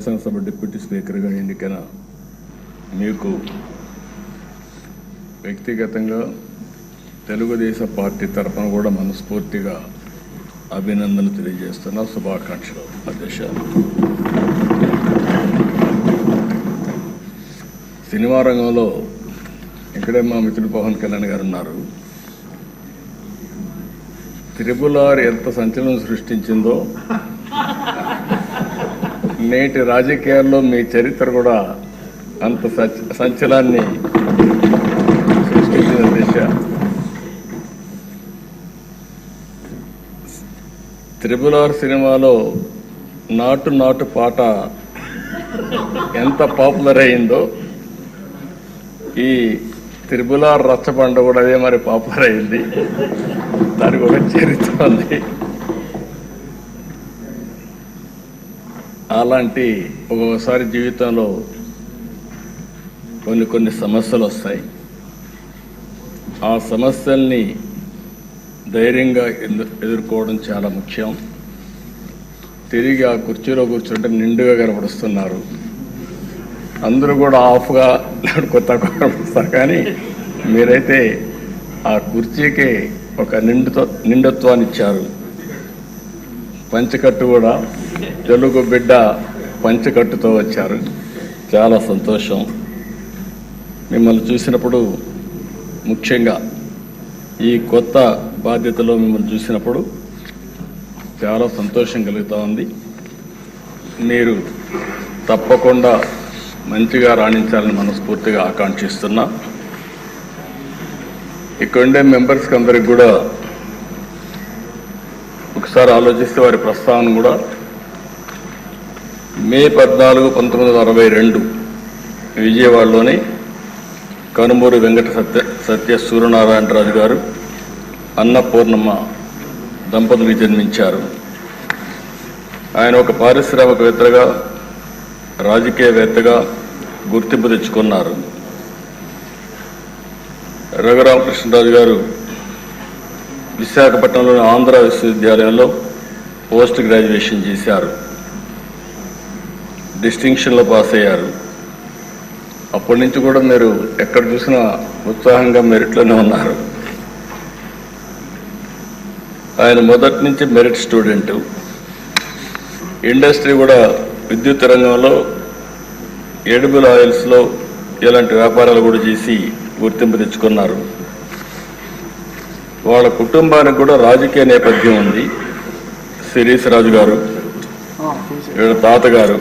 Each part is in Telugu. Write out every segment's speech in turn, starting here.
శాసనసభ డిప్యూటీ స్పీకర్గా ఎన్నికైన మీకు వ్యక్తిగతంగా తెలుగుదేశం పార్టీ తరఫున కూడా మనస్ఫూర్తిగా అభినందనలు తెలియజేస్తున్నా. శుభాకాంక్షలు అధ్యక్ష. సినిమా రంగంలో ఇక్కడే మా మిత్రుడు పవన్ కళ్యాణ్ గారు ఉన్నారు. త్రిపుల్ ఎంత సంచలనం సృష్టించిందో నేటి రాజకీయాల్లో మీ చరిత్ర కూడా అంత సంచలనాన్ని సృష్టించిన దిశ. త్రిపుల్ సినిమాలో నాటు నాటు పాట ఎంత పాపులర్ అయిందో ఈ త్రిపుల్ రచ్చబండ కూడా అదే మరి పాపులర్ అయింది. దానికి ఒక చరిత్ర ఉంది. అలాంటి ఒక్కొక్కసారి జీవితంలో కొన్ని సమస్యలు వస్తాయి. ఆ సమస్యల్ని ధైర్యంగా ఎదుర్కోవడం చాలా ముఖ్యం. తిరిగి ఆ కుర్చీలో కూర్చుంటే నిండుగా కనపడుస్తున్నారు. అందరూ కూడా ఆఫ్గా కొత్త కనపడుస్తారు, కానీ మీరైతే ఆ కుర్చీకి ఒక నిండుత్వాన్ని ఇచ్చారు. పంచకట్టు కూడా తెలుగు బిడ్డ పంచకట్టుతో వచ్చారు. చాలా సంతోషం. మిమ్మల్ని చూసినప్పుడు, ముఖ్యంగా ఈ కొత్త బాధ్యతలో మిమ్మల్ని చూసినప్పుడు చాలా సంతోషం కలుగుతూ ఉంది. మీరు తప్పకుండా మంచిగా రాణించాలని మనస్ఫూర్తిగా ఆకాంక్షిస్తున్నా. ఇక్కడ ఉండే మెంబర్స్కి అందరికి కూడా ఒకసారి ఆలోచిస్తే వారి ప్రస్తావన కూడా మే 14, 1962 విజయవాడలోని కనుమూరు వెంకట సత్య సూర్యనారాయణరాజు గారు, అన్నపూర్ణమ్మ దంపతులకు జన్మించారు. ఆయన ఒక పారిశ్రామికవేత్తగా, రాజకీయవేత్తగా గుర్తింపు తెచ్చుకున్నారు. రఘురామకృష్ణరాజు గారు విశాఖపట్నంలోని ఆంధ్ర విశ్వవిద్యాలయంలో పోస్ట్ గ్రాడ్యుయేషన్ చేశారు. డిస్టింక్షన్లో పాస్ అయ్యారు. అప్పటి నుంచి కూడా మీరు ఎక్కడ చూసినా ఉత్సాహంగా మెరిట్లోనే ఉన్నారు. ఆయన మొదటి నుంచి మెరిట్ స్టూడెంటు. ఇండస్ట్రీ కూడా విద్యుత్ రంగంలో, ఎడిబుల్ ఆయిల్స్లో ఇలాంటి వ్యాపారాలు కూడా చేసి గుర్తింపు తెచ్చుకున్నారు. వాళ్ళ కుటుంబానికి కూడా రాజకీయ నేపథ్యం ఉంది. శిరీష్ రాజు గారు, వీళ్ళ తాతగారు,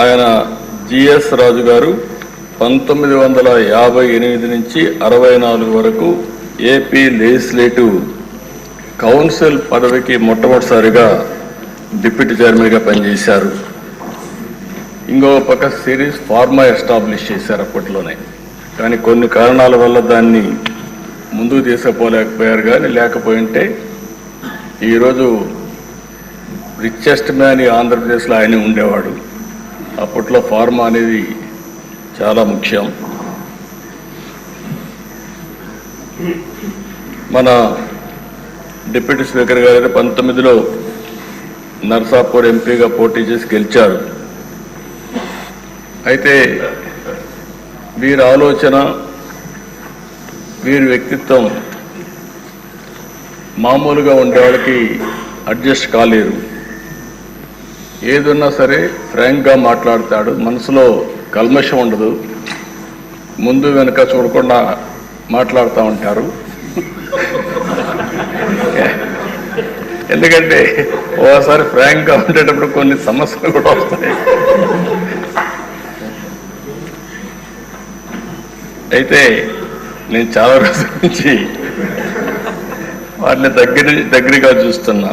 ఆయన జిఎస్ రాజు గారు 1958 నుంచి 64 వరకు ఏపీ లెజిస్లేటివ్ కౌన్సిల్ పదవికి మొట్టమొదటిసారిగా డిప్యూటీ చైర్మన్గా పనిచేశారు. ఇంకో పక్క సిరీస్ ఫార్మా ఎస్టాబ్లిష్ చేశారు అప్పట్లోనే, కానీ కొన్ని కారణాల వల్ల దాన్ని ముందుకు తీసుకుపోలేకపోయారు. కానీ లేకపోయింటే ఈరోజు రిచెస్ట్ మ్యాన్ ఆంధ్రప్రదేశ్లో ఆయనే ఉండేవాడు. అప్పట్లో ఫార్మా అనేది చాలా ముఖ్యం. మన డిప్యూటీ స్పీకర్ గారు 19లో నర్సాపూర్ ఎంపీగా పోటీ చేసి గెలిచారు. అయితే వీరి ఆలోచన, వీరి వ్యక్తిత్వం మామూలుగా ఉండేవాళ్ళకి అడ్జస్ట్ కాలేరు. ఏదున్నా సరే ఫ్రాంక్గా మాట్లాడతాడు. మనసులో కల్మషం ఉండదు. ముందు వెనుక చూడకుండా మాట్లాడుతూ ఉంటారు. ఎందుకంటే ఓసారి ఫ్రాంక్గా ఉండేటప్పుడు కొన్ని సమస్యలు కూడా వస్తాయి. అయితే నేను చాలా రోజుల నుంచి వాటిని దగ్గరగా చూస్తున్నా.